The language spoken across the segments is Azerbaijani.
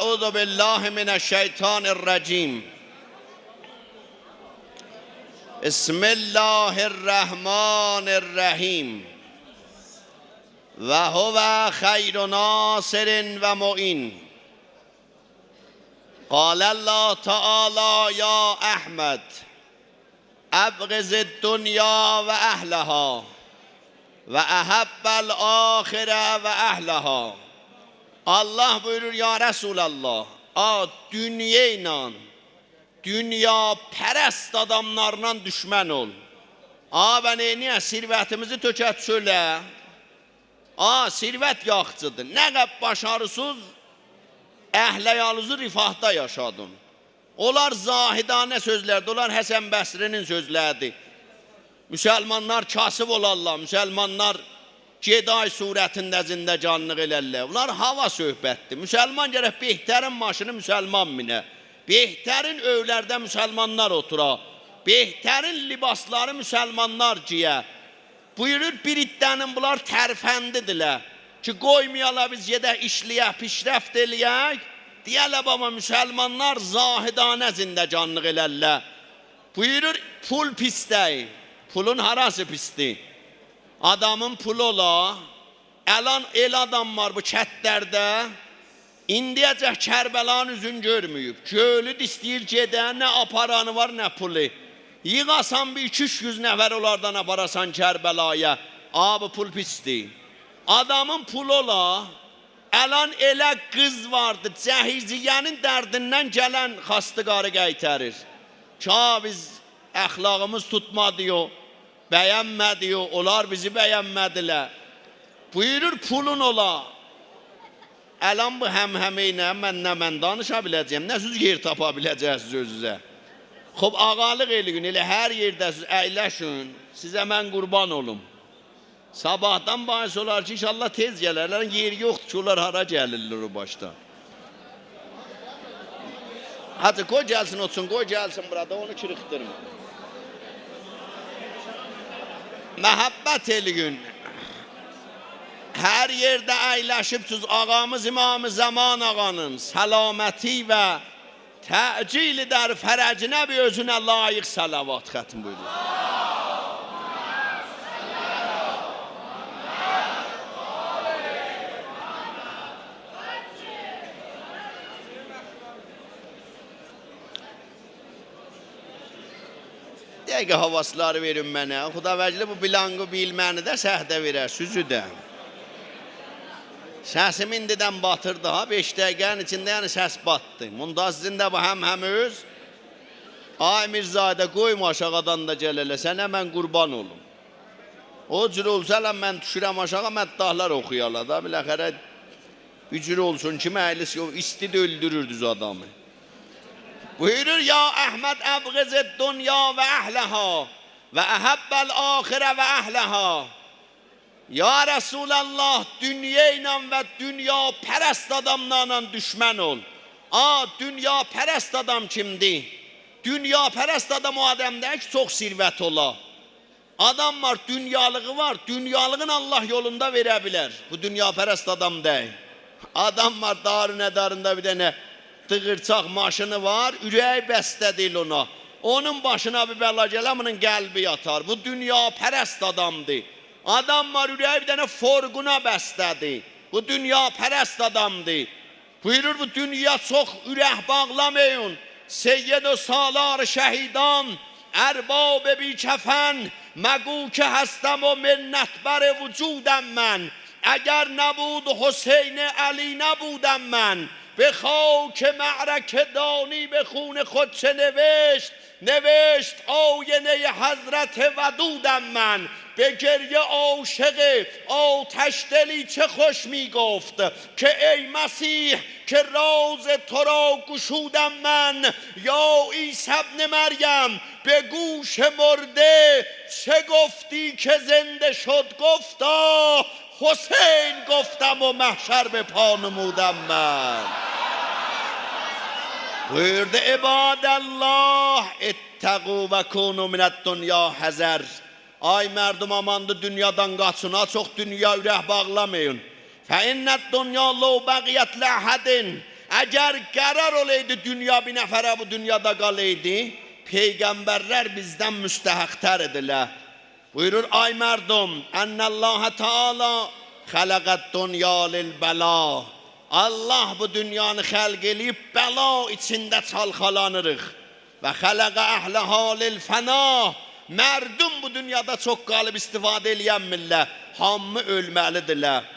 أعوذ بالله من الشيطان الرجيم بسم الله الرحمن الرحيم وهو خير ناصر ومعين قال الله تعالى يا أحمد أبغض الدنيا وأهلها وأحب الآخرة وأهلها. Allah buyurur ya Resulallah, dünya ile, dünya pərəst adamlarla düşmən ol. Ben niye sirvətimizi tökət söyle? Sirvət yaxçıdır. Nə qədər başarısız, əhləyalısı rifahda yaşadın. Onlar zahidanə sözlərdir, onlar Həsən Bəsrinin sözləridir. Müsəlmanlar kasıb olarlar, müsəlmanlar Geday surətində zindəcanlıq elərlər. Bunlar hava söhbətdir. Müsəlman gərək behtərin maşını müsəlman minə. Behtərin övlərdə müsəlmanlar otura. Behtərin libasları müsəlmanlar giyə. Buyurur bir iddənin bunlar tərfəndidirlər. Ki qoymayalar biz gedək işləyək, pişrəft eləyək. Deyələ baba müsəlmanlar zahidanə zindəcanlıq elərlər. Buyurur pul pisdir. Pulun harası pisdir? Adamın pulu ola, el adam var bu kətlərdə, indiyəcək Kərbəlanın üzün görməyib. Gölüd istəyir gedən, nə aparanı var, nə pulu. Yığasan bir 200 nəfər onlardan aparasan Kərbəlaya, bu pul pisdir. Adamın pulu ola, elə qız vardı, cəhiziyənin dərdindən gələn xastı qarı qaytarır. Biz əxlaqımız tutmadı o. Bəyənmədi, onlar bizi bəyənmədilər. Buyurur pulun ola. Əlan bu həmhəmə ilə mən danışa biləcəyim. Nə söz yer tapa biləcəksiniz özünüzə. Ağalıq eləyin, elə hər yerdə siz əyləşin. Sizə mən qurban olum. Sabahdan bahis olar ki, inşallah tez gələrlər. Yer yoxdur ki, onlar hara gəlirlər o başdan. Hadi qoy gəlsin otsun, qoy gəlsin burada, onu kırıqdırma. Məhəbbət eləyin. Hər yerdə əyləşibsiniz, ağamız İmam-ı Zaman ağanın səlaməti və təcili dər fərəcinə bir özünə layiq salavat xətm buyurur. Dəqiqə havasları verin mənə. Xudavəcli bu bilanqı bilməni də səhdə verər, süzü də. Səsim indidən batırdı ha, 5 dəqiqənin içində yəni səs batdı. Mundazizin də bu həm öz. Ay Mirzayda qoyma aşağıdan da gəl elə, sənə mən qurban olum. O cür olsa mən düşürəm aşağı, məddahlar oxuyarlar da. Biləxərə bir cür olsun ki, məhlis isti də öldürürdüz adamı. Buyurur ya Əhməd əbğizid dünya və əhləha və əhəbbəl axirə və əhləha. Ya Resulallah, dünya ilə və dünya pərəst adamlarla düşmən ol. Dünya pərəst adam kimdir? Dünya pərəst adam o adamdır ki, çox sirvət ola. Adam var, dünyalığı var, dünyalığın Allah yolunda verə bilər. Bu dünya pərəst adam deyil. Adam var, darında bir dənə dığırçaq maşını var, ürək bəstə deyil ona. Onun başına bir bəla gələ, bunun qəlbi yatar. Bu dünya pərəst adamdır. Adam var, ürək bir dənə forquna bəstədir. Bu dünya pərəst adamdır. Buyurur bu dünya çox ürək bağlamayın. Seyyid-i salar şəhidan, ərbab-ı bi kəfən, məqu ki həstəm o minnətbər vücudəm mən. Əgər nəbud Hüseyin Əli nəbudəm mən. به خاک معرکه دانی به خون خود چه نوشت آینه حضرت ودودم من. به گریه عاشق آتش دلی چه خوش می گفت که ای مسیح که راز تو را گشودم من. یا عیسی ابن مریم به گوش مرده چه گفتی که زنده شد؟ گفتا حسین گفتم و محشر به پا نمودم من. buyurdu ibadallah ittaqu və kunu minət dünya həzər. Ay mərdum amandı dünyadan qaçın, çox dünya ürək bağlamayın. Fə innət dünya ləv bəqiyyət ləhədin Əgər qərar olaydı dünya bir nəfərə bu dünyada qalaydı, peyğəmbərlər bizdən müstəhəqtər idilər. Buyurur ay mərdum, Ennəllâhe Teala xələqət dünya lil bəla. Allah bu dünyanı xəlq eləyib bəla içində çalxalanırıq. Və xələqə əhləha lil fəna. Mərdum bu dünyada çox qalıb istifadə eləyən millət, hamı ölməlidirlər.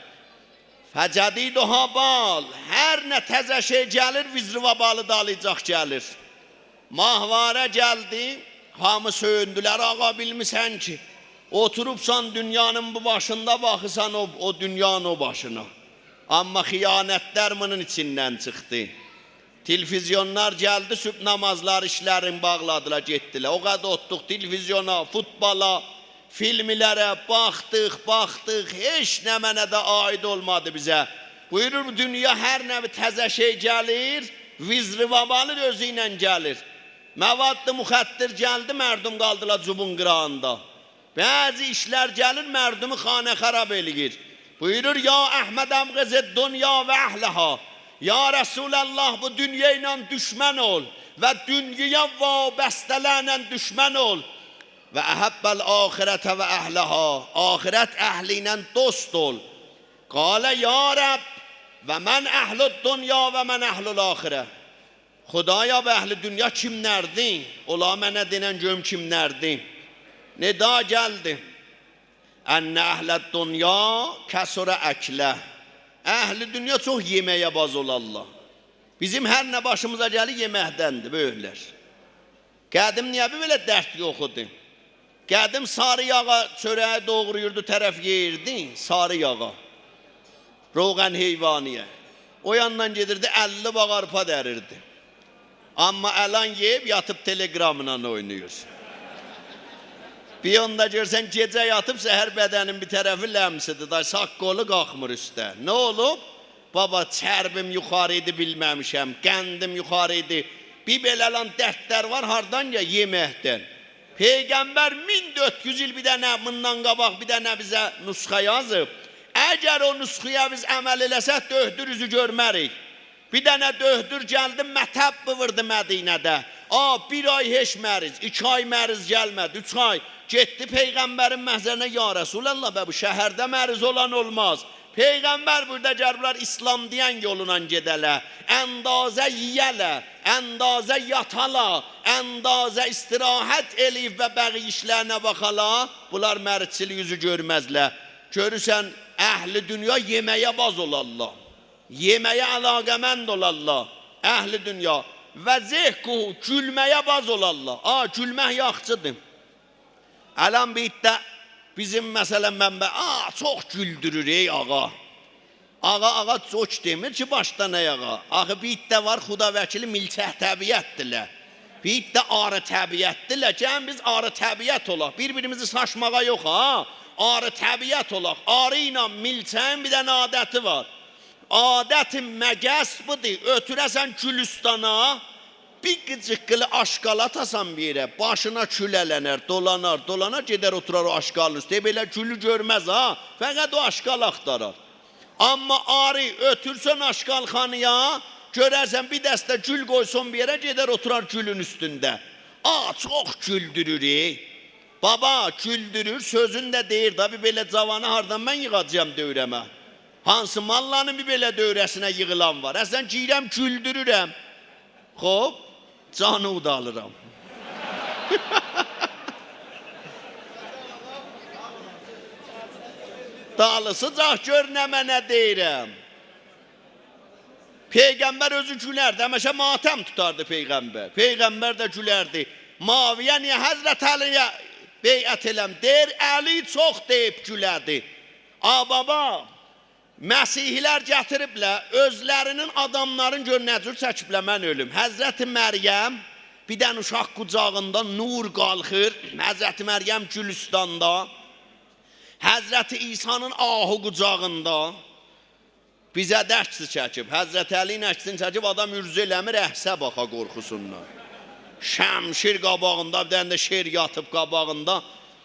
Fəcədiduha bal, hər nə təzə şey gəlir, vizri və balı dalayacaq gəlir. Mahvara gəldi, hamı söyündülər, ağa bilmirsən ki, oturubsan dünyanın bu başında, baxırsan o dünyanın o başına. Amma xiyanətlər bunun içindən çıxdı. Televizyonlar gəldi, sübh namazları işlərini bağladılar, getdilər. O qədər otduq televizyona, futbola, filmlərə, baxdıq, heç nə mənə də aid olmadı bizə. Buyurur, dünya hər nəvi təzə şey gəlir, vizri vabalı özü ilə gəlir. Məvadlı müxəttir gəldi, mərdum qaldılar cubun qırağında. Bəzi işlər gəlir, mərdumu xanə xarab eləyir. Buyurur, ya Əhmədəm qızı dünya və əhləha. Ya Resulallah, bu dünya ilə düşmən ol və dünyaya vabəstələrlə düşmən ol. Və əhəbbəl ahirətə və əhləha, ahirət əhli ilə dost ol. Qalə ya Rəbb, və mən əhlud dünya və mən əhlul ahirə. Xudaya və əhli dünya kimlərdir? Ola mənə denən görüm kimlərdir? Nida gəldi. Ənə əhləd dünya kəsurə əklə. Əhli dünya çox yeməyə baz olarlar. Bizim hər nə başımıza gəlir yeməkdəndir, böyüklər. Qədim niyə belə dərd yox idi? Qədim sarı yağa çörəyi doğruyurdu, tərəf yeyirdi, sarı yağa. Roğan heyvaniyə. O yandan gedirdi, 50 bağ arpa dərirdi. Amma əlan yeyib, yatıb telegramla oynayır. Bir yanda görsən, gecə yatıb, səhər bədənin bir tərəfi ləmsidir, sağ qolu qalxmır üstə. Nə olub? Baba, çərbim yuxarı idi, bilməmişəm, qəndim yuxarı idi. Bir belələn dərdlər var, hardan ya? Yeməkdən. Peyğəmbər 1400 il bir dənə bundan qabaq bir dənə bizə nüsxə yazıb. Əgər o nüsxəyə biz əməl eləsək, döhdür üzü görmərik. Bir dənə döhdür gəldi, mətəb bıvırdı Mədinədə. Bir ay heç məriz, 2 ay məriz gəlmədi, 3 ay. Getdi Peyğəmbərin məhzərinə, ya Rasulallah, bu şəhərdə məriz olan olmaz. Peyğəmbər burada gəliblər, İslam deyən yoluna gedələ, əndazə yiyələ, əndazə yatala, əndazə istirahət eləyib və bəği işlərinə baxala, bunlar məridçilik yüzü görməzlər. Görürsən, əhli dünya yeməyə baz olarlar, yeməyə əlaqəmənd olarlar, əhli dünya və zehku gülməyə baz olarlar. Gülmək yaxçıdır. Ələn bir bizim məsələn mənbə, çox güldürür ey ağa. Ağa çox demir ki, başda nə ağa. Axı bir də var, xuda vəkili milçək təbiyyətdirlər. Bir də arı təbiyyətdirlər. Gəlin biz arı təbiyyət olaq. Bir-birimizi saçmağa yox ha. Arı təbiyyət olaq. Arı ilə milçəyin bir dənə adəti var. Adətin məgəs budur. Ötürəsən Gülüstana, bir qıcıqqılı aşqal atasan bir yerə, başına külələnər, dolanar, gedər oturar o aşqalın üstə. Belə gülü görməz ha, fəqət o aşqal axtarar. Amma arı ötürsən aşqalxanıya, görərsən bir dəstə gül qoysun bir yerə, gedər oturar gülün üstündə. Çox güldürür. Baba güldürür, sözün də deyir da, bir belə cavanı hardan mən yığacam dövrəmə. Hansı mallanın bir belə dövrəsinə yığılan var. Əsən girəm, güldürürəm. Xop, canı da alıram. Dağlısıcaq gör nə mənə deyirəm. Peyğəmbər özü gülərdi, həməşə matəm tutardı Peyğəmbər. Peyğəmbər də gülərdi. Maviyə niyə Həzrət Əliyə beyət eləm? Deyir, Əli çox deyib gülərdi. Baba, Məsihilər gətiriblər, özlərinin adamların gör nə cür çəkiblər, mən ölüm. Həzrəti Məryəm, bir dən uşaq qucağında nur qalxır, Həzrəti Məryəm Gülüstanda, Həzrəti İsa'nın ahı qucağında bizə dərsli çəkib. Həzrəti Əliyin əksini çəkib, adam ürzü eləmir, əhsə baxa qorxusundan. Şəmşir qabağında, bir dənə də şer yatıb qabağında.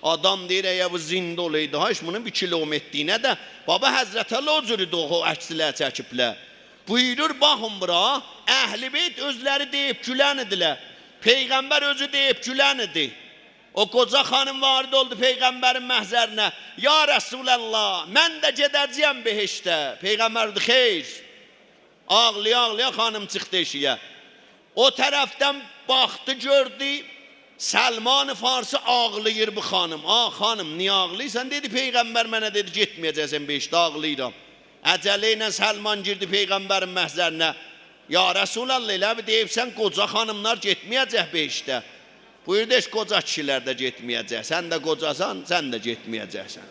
Adam deyir, bu zində olaydı, bunun 1 kilometriyinə də, baba Həzrət Əli o cürüdür o əksilər çəkiblər. Buyurur baxın bura, Əhl-i Beyt özləri deyib gülən idilər. Peyğəmbər özü deyib gülən idi. O qoca xanım varid oldu Peyğəmbərin məhzərinə. Ya Rəsulallah, mən də gedəcəyəm behişdə. Peyğəmbər dedi, xeyr. Ağlaya-ağlaya xanım çıxdı eşiyə. O tərəfdən baxdı, gördü. Səlman-ı Farsi ağlayır bu xanım. Xanım, niyə ağlayırsan? Dedi, Peyğəmbər mənə dedi, getməyəcəksən behişdə, ağlayıram. Əcələ ilə Səlman girdi Peyğəmbərin məhzərinə. Ya Rəsulallah, elə bir deyibsən, qoca xanımlar getməyəcək behişdə. Buyurdu, qoca kişilər də getməyəcək. Sən də qocasan, sən də getməyəcəksən.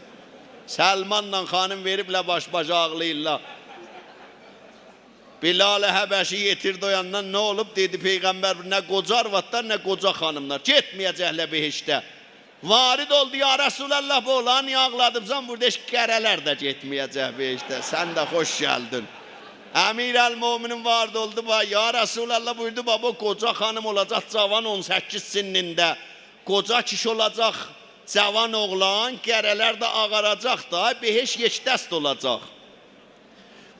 Səlmanla xanım veriblə baş-başa ağlayırlar. Bilal-i Həbəşi yetirdi o yandan, nə olub? Dedi Peyğəmbər, nə qoca arvadlar, nə qoca xanımlar. Getməyəcəklər behişdə. Varid oldu, ya Rəsulallah, bu ola, niyə ağladıbsan? Burada qərələr də getməyəcək behişdə. Sən də xoş gəldin. Əmir-əl-Müminin varid oldu, ya Rəsulallah buyurdu, baba, qoca xanım olacaq cavan 18 sinnində. Qoca kişi olacaq cavan oğlan, qərələr də ağaracaq da, behiş yeşdəst olacaq.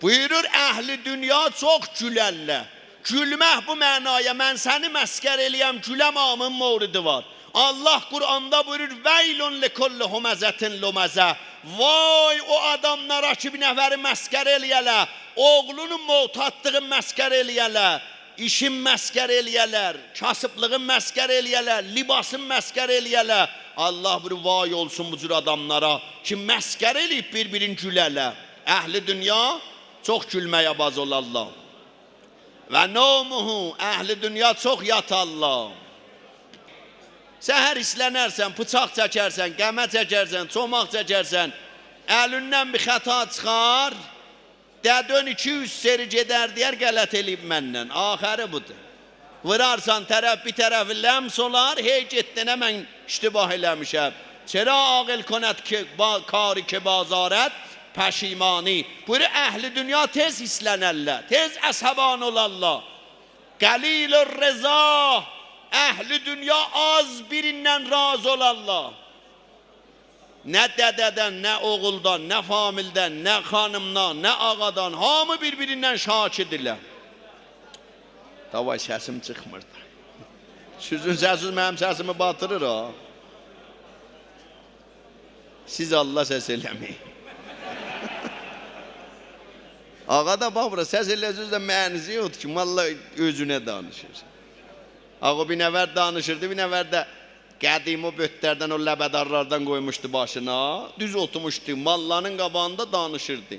Buyurur, əhli dünya çox gülərlər. Gülmək bu mənaya, mən səni məskər eləyəm, güləmamın muridi var. Allah Kur'an'da buyurur, veylun likulli humezetin lumeze. Vay o adamlara ki bir nəfəri məskər eləyələr, oğlunun motatdığın məskər eləyələr, işin məskər eləyələr, kasıblığın məskər eləyələr, libasın məskər eləyələr. Allah buyurur, vay olsun bu cür adamlara ki məskər eləyib bir-birin gülərlər. Əhli dünya çox gülməyə baz olarlar. Və nomuhu, əhli dünya çox yatarlar. Səhər islənərsən, bıçaq çəkərsən, qəmə çəkərsən, çomaq çəkərsən, əlindən bir xəta çıxar, dədön 200 seri gedər deyər, qələt eləyib məndən. Axəri budur. Vırarsan tərəf bir tərəfi ləms olar, hey getdinə mən iştibah eləmişəm. Çərə ağıl konət kari ki bazarət, pəşimani. Buyur, əhli dünya tez islənərlər, tez əsəban olarlar. Qəlil-ür rəza. Əhli dünya az birindən razı olarlar. Nə dədədən, nə oğuldan, nə famildən, nə xanımdan, nə ağadan, hamı bir-birindən şakidirlər. Davay səsim çıxmırdı. Sizin səsiz mənim səsimi batırır ha. Siz Allah səs eləməyin. Ağa da bax bura, səs eləsiniz də mənisi yoxdur ki, vallahi özünə danışır. Ağa bir nəvər danışırdı, bir nəvər də qədim o bötlərdən, o ləbədarlardan qoymuşdu başına. Düz oturmuşdu, mallanın qabağında danışırdı.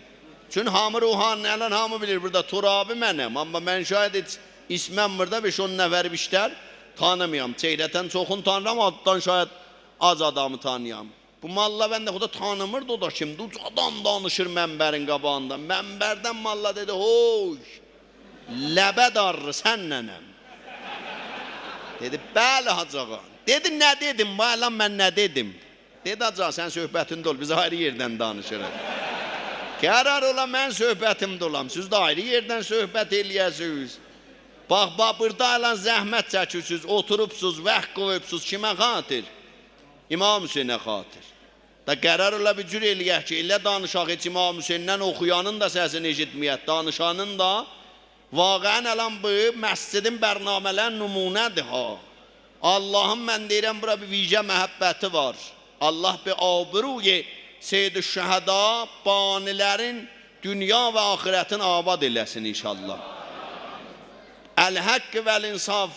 Çünki hamı ruhanı, ələn hamı bilir, burada Turabi mənəm. Amma mən şayət isməm burada 5-10 nəfər işlər tanımayam. Çeyrətən çoxunu tanıram, addan şayət az adamı tanıyam. Bu malla ben de o da tanımırdı, o da şimdi ucadan danışır mənbərin qabağında. Mənbərdən malla dedi, hoş, ləbədarlı sən nənəm. Dedi, bəli hacağa. Dedi, nə dedim, baylan mən nə dedim? Dedi, hacağa, sən söhbətində ol, biz ayrı yerdən danışırıq. Qərar ola, mən söhbətimdə olam, siz də ayrı yerdən söhbət eləyəsiniz. Bax, burada ilə zəhmət çəkirsiniz, oturubsuz, vəxt qoyubsuz, kimə xatir? İmam Hüseynə xatir. Da qərar ola bir cür eləyək ki, elə danışaq heç İmam Hüseyndən oxuyanın da səsini eşitməyət, danışanın da. Vaqəən ələn bu, məscidin bərnamələn nümunədir ha. Allahın mən deyirəm, bura bir vicə məhəbbəti var. Allah bir abruyi Seyyid-i Şəhəda banilərin dünya və axirətin abad eləsin inşallah. Əl-Haqq vəl-İnsaf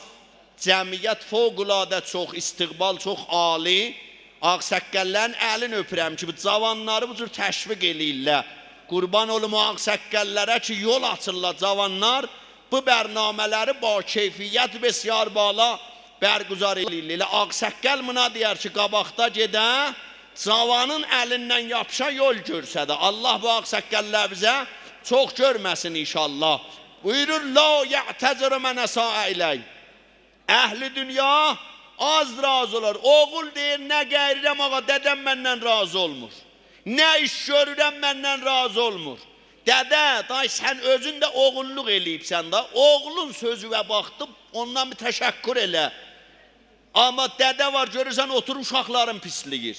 cəmiyyət fövqüladə çox, istiqbal çox ali. Ağsaqqəllərin əlini öpürəm ki, bu cavanları bu cür təşviq eləyirlər. Qurban olum o ağsaqqəllərə ki, yol açırlar cavanlar. Bu bərnamələri ba keyfiyyət besyar bala bərquzar eləyirlər. Ağsaqqəl buna deyər ki, qabaqda gedə, cavanın əlindən yapışa yol görsədə. Allah bu ağsaqqəllər bizə çox görməsin inşallah. Buyurur, la ya'təzir mənə sa'a ilək. Əhli dünya az razı olar. Oğul deyir, nə qəyrirəm ağa, dədəm məndən razı olmur. Nə iş görürəm məndən razı olmur. Dədə, day sən özün də oğulluq eləyibsən da, oğlun sözü və baxdı, ondan bir təşəkkür elə. Amma dədə var, görürsən otur uşaqların pisliyir.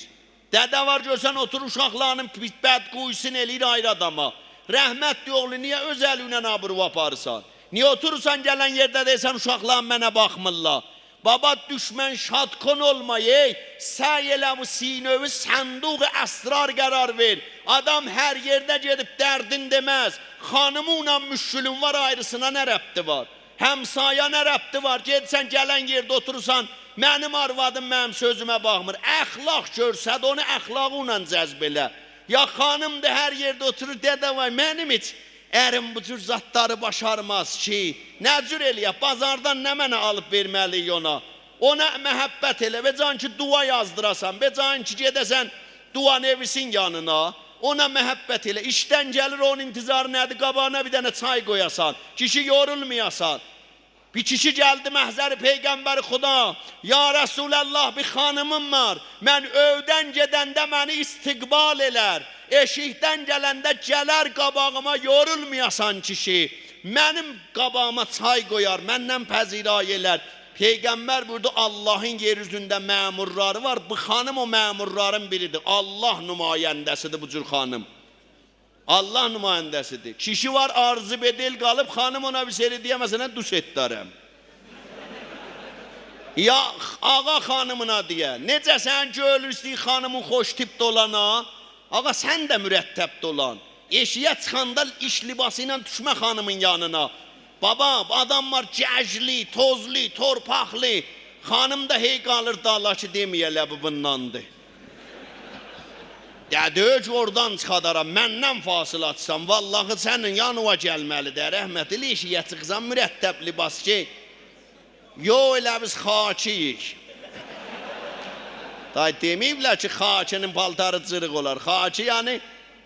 Dədə var, görürsən otur uşaqların bədquysun eləyir ayrı adama. Rəhmətli oğlu, niyə öz əlinlə abırı aparırsan? Niyə oturursan gələn yerdə deysən, uşaqlarım mənə baxmırlar? Baba, düşmən şadkon olmayı, səy elə bu sinövü sənduq-ı əsrar qərar ver. Adam hər yerdə gedib dərdin deməz. Xanımınla müşkülün var, ayrısına nə rəbti var? Həmsaya nə rəbti var? Gedsən gələn yerdə oturursan, mənim arvadım mənim sözümə baxmır. Əxlaq görsəd, onu əxlaqla cəzb elə. Ya xanımdır, hər yerdə oturur, dədə vay, mənim heç ərim bu cür zatları başarmaz ki, nə cür eləyək, bazardan nə mənə alıb verməliyik ona? Ona məhəbbət elə, və can ki, dua yazdırasan, və can ki, gedəsən dua nevisin yanına, ona məhəbbət elə, işdən gəlir, onun intizarı nədir, qabağına bir dənə çay qoyasan, kişi yorulmayasan. Bir kişi gəldi məhzəri Peyğəmbəri Xuda, ya Rəsulallah, bir xanımım var, mən övdən gedəndə məni istiqbal elər, eşikdən gələndə gələr qabağıma, yorulmayasan kişi, mənim qabağıma çay qoyar, məndən pəziray elər. Peyğəmbər burada Allahın yeryüzündə məmurları var, bu xanım o məmurların biridir, Allah nümayəndəsidir bu cür xanım. Allah nümayəndəsidir. Kişi var, arzu bedel qalıb, xanım ona bir seri deyəməsənə dus etdərəm. Ya ağa xanımına deyə, necə sən görürsün xanımın xoş tipdə olana, ağa sən də mürəttəbdə olan, eşiyə çıxanda iş libası ilə düşmə xanımın yanına. Baba, adam var cəcli, tozlu, torpaqlı, xanım da hey qalır dağlar ki, deməyələ bu bundandır. Dədə oradan çıxadaram, məndən fasıl açsam, vallahi sənin yanıva gəlməlidir, rəhmətli eşiyə çıxsan, mürəttəb libas ki, yo elə biz xakiyik. Day deməyiblər ki, xakinin paltarı cırıq olar, xaki yəni,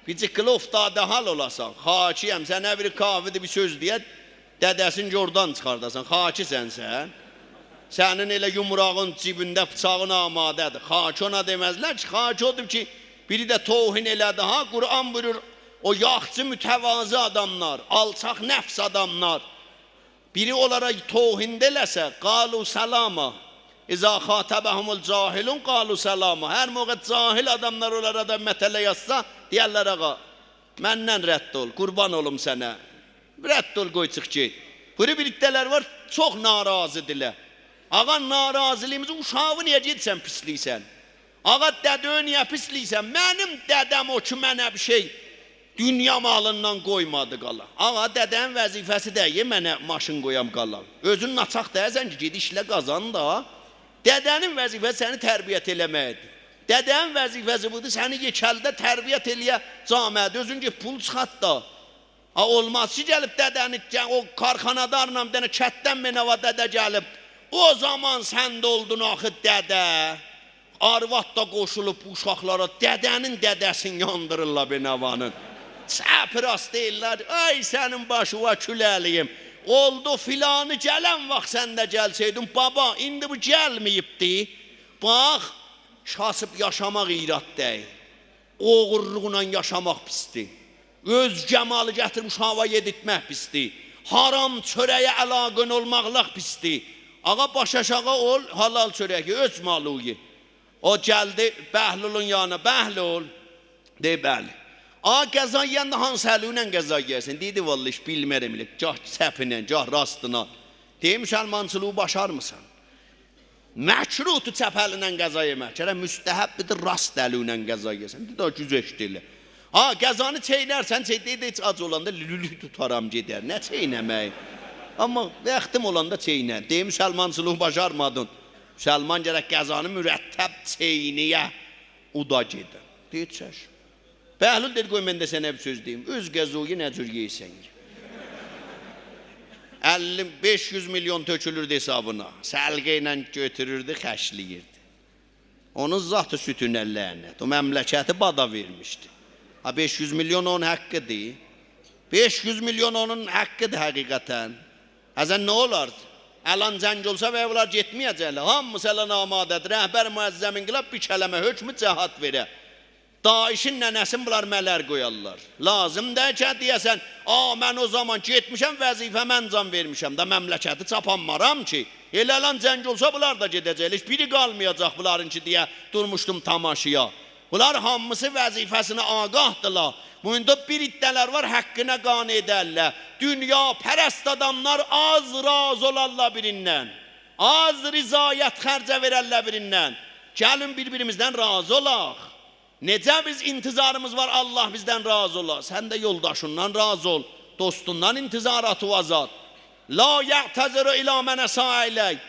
bir cıqqılı oftada hal olasan, xakiyəm, sən nə bir kafidir bir söz deyət, dədəsini oradan çıxardasan, xaki sənsən. Sənin elə yumrağın cibində bıçağın amadədir, xaki ona deməzlər ki, xaki odur ki, biri də tohin elədi, ha, Qur'an buyurur, o yaxçı mütəvazı adamlar, alçaq nəfs adamlar, biri onlara tohin eləsə, qalu səlama, İzə xatəbəhumul cahilun, qalu səlama, hər moqə cahil adamlar onlara da mətələ yazsa, deyərlər ağa, məndən rədd ol, qurban olum sənə, rədd ol, qoy çıx ki. Buri birlikdələr var, çox narazıdilər. Ağa, narazılığımızı, uşağı niyə gedsən, pisliysən? Ağa, dədə niyə pisliysən? Mənim dədəm o ki, mənə bir şey dünya malından qoymadı qala. Ağa, dədənin vəzifəsi deyil, mənə maşın qoyam qala. Özün naçaq deyəsən ki, ged işlə qazan da. Dədənin vəzifəsi səni tərbiyyət eləməkdir. Dədənin vəzifəsi budur, səni yekəldə tərbiyyət eləyə camədir. Özün ki, pul çıxat da. Olmaz ki, gəlib dədəni, o karxanadarla bir dənə kətdən mənəva dədə gəlib. O zaman sən də oldun axı dədə. Arvad da qoşulub bu uşaqlara, dədənin dədəsini yandırırlar benəvanın. Çəpras deyirlər, ay sənin başıva küləliyim. Oldu filanı gələn vaxt sən də gəlsəydin, baba, indi bu gəlməyibdi. Bax, kasıb yaşamaq iyrad deyil. Oğurluqla yaşamaq pisdir. Öz cəmalı gətirmiş hava yedirtmək pisdir. Haram çörəyə əlaqən olmaqlıq pisdir. Ağa, baş aşağı ol, halal çörəyi, öz malığı. O gəldi Bəhlulun yanına, Bəhlul, dey bəli. Ağa, qəza yiyəndə hansı əliylə qəza yiyəsin? Deydi, vallahi, iş bilmərəm, gah səpinə, gah rastına. Dey, müsəlmançılığı başar mısan? Məkruhdur çəp əlindən qəza yemək. Gərək müstəhəbbidir rast əliylə qəza yiyəsin. Deydi, o güzəş deyil. Ha, qəzanı çeynərsən, deydi, heç ac olanda lülü tutaram gedər. Nə çeynəmək? Amma vaxtım olanda çeynər. Dey, müsəlmançılığı başarmadın. Müsəlman gərək qəzanı mürəttəb çeyniyə uda gedir. Deyir, çəş. Bəhlul dedi, qoy, mən də sənə bir söz deyim. Öz qəzuyu nə cür yeysən? 500 milyon tökülürdü hesabına. Səlqə ilə götürürdü, xəşliyirdi. Onun zatı sütünə lənət. O məmləkəti bada vermişdi. 500 milyon onun haqqıdır. 500 milyon onun haqqıdır həqiqətən. Həzən nə olardı? Əlan cəng olsa və evlar getməyəcəklər. Hamısı əlan amadədir. Rəhbər müəzzəmin qılab bir kələmə hökmü cəhat verə. Daişin nənəsin bunlar mələr qoyarlar. Lazım da ki, deyəsən, mən o zaman getmişəm, vəzifə mən can vermişəm da məmləkəti çapanmaram ki, elə əlan cəng olsa bunlar da gedəcəklər. Biri qalmayacaq bunların ki, deyə durmuşdum tamaşaya. Bunlar hamısı vəzifəsinə ağahdırlar. Bunda bir iddələr var, haqqına qane edərlər. Dünya pərəst adamlar az razı olarlar birindən. Az rizayət xərcə verərlər birindən. Gəlin bir-birimizdən razı olaq. Necə biz intizarımız var, Allah bizdən razı olar. Sən də yoldaşından razı ol. Dostundan intizaratı azad. La ya'taziru ila mənə sailək.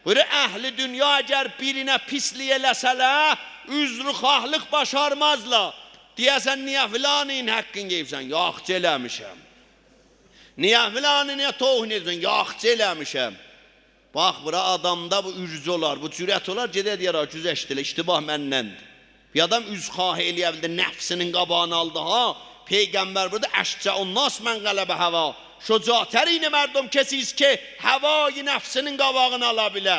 Buyur, əhli dünya əgər birinə pislik eləsələr, üzrü xahlıq başarmazlar. Deyəsən, niyə filanın haqqını yeyibsən? Yaxçı eləmişəm. Niyə filanı, niyə toğun edibsən? Yaxçı eləmişəm. Bax, bura adamda bu ürcü olar, bu cürət olar, gedə deyərək, güzəşdilə, iştibah mənnəndir. Bir adam üzxahı eləyə bildi, nəfsinin qabağını aldı, ha? Peygamber burada əşcə onnas mən qələbə hava. Şucatərini mərdum kesiz ki, havayı nəfsinin qabağını ala bilə.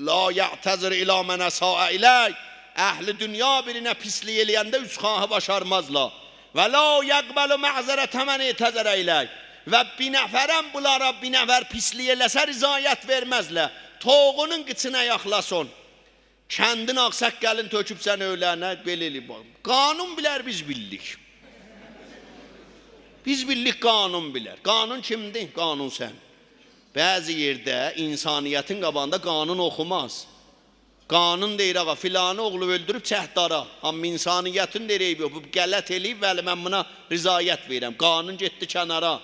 La ya'təzir ilə mənə sa'a ilək. Əhli dünya birinə pislik eləyəndə üzxahı başarmazlar. Və la yəqbəlu məzərətə mən etəzərə ilək. Və bir nəfərəm bunlara bir nəfər pislik eləsə rizayət verməzlər. Toğunun qıçına yaxlasın. Kəndin ağsaq gəlin töküb sən öylənə belə eləyib. Qanun bilər, biz bildik. Biz bildik, qanun bilər. Qanun kimdir? Qanun sən. Bəzi yerdə insaniyyətin qabağında qanun oxumaz. Qanun deyir, ağa, filanı oğlu öldürüb çəhdara. Amma insaniyyətin deyir, bu qələt eləyib, vəli mən buna rizayət verirəm. Qanun getdi kənara.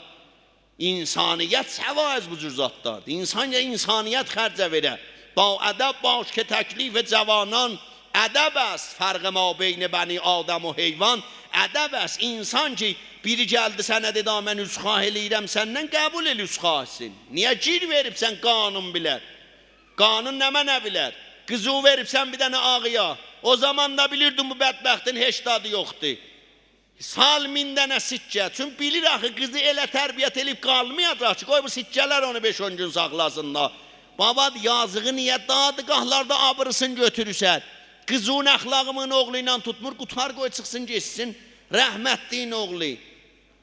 İnsaniyyət səvaiz bu cür zatlardır. İnsaniyyət xərcə verər. Ba ədəb baş ki təklif cəvanan ədəb əst. Fərqə ma beyni bəni adam o heyvan ədəb əst. İnsan ki, biri gəldi sənə dedi, mən üzxah eləyirəm səndən, qəbul el üzxahsin. Niyə gir veribsən qanun bilər? Qanun nə bilər? Qızı veribsən bir dənə ağıya. O zaman da bilirdin bu bədbəxtin heç dadı yoxdur. Sal min dənə siccə. Çünki bilir axı qızı elə tərbiyyət elib qalmayacaq ki, qoy bu siccələr onu 5-10 gün saxlasınlar. Baba yazığı niyə dadıqahlarda abırısın götürürsən? Qızın əxlağımın oğlu ilə tutmur, qutar qoy çıxsın geçsin. Rəhmətliyin oğlu.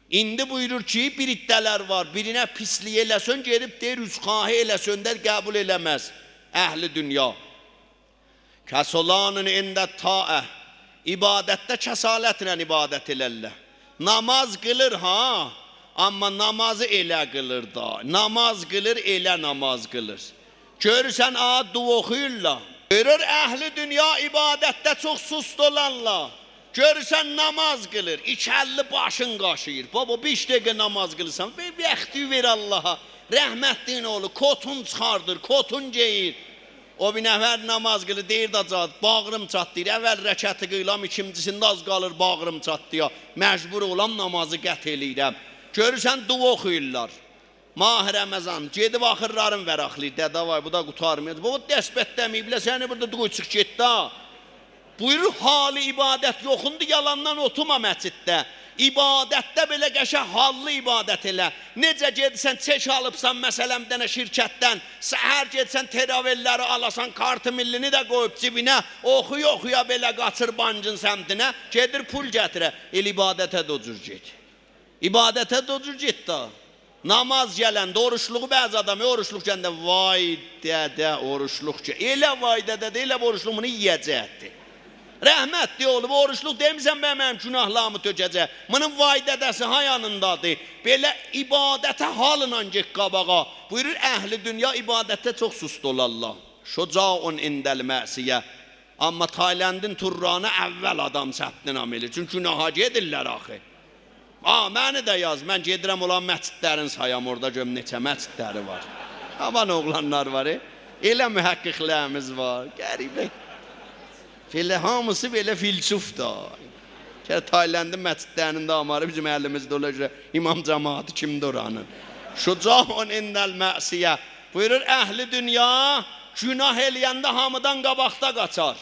İndi buyurur ki, bir iddələr var. Birinə pislik eləsən, gedib deyir, üzxahı eləsən də qəbul eləməz. Əhli dünya. Kəsolanın ində taə. İbadətdə kəsalətlə ibadət elərlər. Namaz qılır, ha? Amma namazı elə qılır da. Namaz qılır, elə namaz qılır. Görürsən, dua oxuyurlar. Görür, əhli dünya ibadətdə çox sust olanlar. Görürsən, namaz qılır, 2.50 başın qaşıyır. Baba, 5 dəqiqə namaz qılırsan, bir əxtüyü ver Allaha. Rəhmətliyin oğlu, kotun çıxardır, kotun geyir. O bir nəfər namaz qılır, deyir da cad, bağrım çatlayır. Əvvəl rəkəti qıyılam, ikincisində az qalır, bağrım çatlayır. Məcbur olam, namazı qət eləyirəm. Görürsən, dua oxuyurlar. Mah Rəməzan, gedib axırların vərəxliyir. Dədə vay, bu da qutarmıyor. Bu dəsbət dəmiyiblə, səni burada dua çıx getdi ha. Buyurur, hali ibadət yoxundur, yalandan otuma məsciddə. İbadətdə belə qəşəng hallı ibadət elə. Necə gedirsən, çək alıbsan, məsələn, dənə şirkətdən, səhər gedirsən, teravelləri alasan, kartı millini də qoyub cibinə, oxuya belə qaçır bancın səmtinə, gedir pul gətirə. İbadətə docur get. İbadətə docur get da. Namaz gələndə, oruçluğu bəzi adamı, oruçluq gəndə, vay dədə, oruçluq ki, elə vay dədə, elə oruçluğunu yiyəcəkdir. Rəhmətli olub, oruçluq demirsən, mənim günahlarımı tökəcək. Bunun vay dədəsi hayanındadır. Belə ibadətə halına get qabağa. Buyurur, əhli dünya ibadətdə çox sust olarlar. Şucaun indəl məsiyə. Amma Taylandın turranı əvvəl adam səbtin aməli. Çünki günaha gedirlər axı. Məni də yaz, mən gedirəm olan məscidlərin sayam, orada görüm neçə məscidləri var. Aman oğlanlar var, elə mühəqqiqlərimiz var, qəribə. Belə hamısı belə filsuf da. Taylandın məscidlərinin damarı bizim əlimizdə olacaq. İmam cəmaatı kimdir oranın? Şucaun indəl məsiyə. Buyurur, əhli dünya günah eləyəndə hamıdan qabaqda qaçar.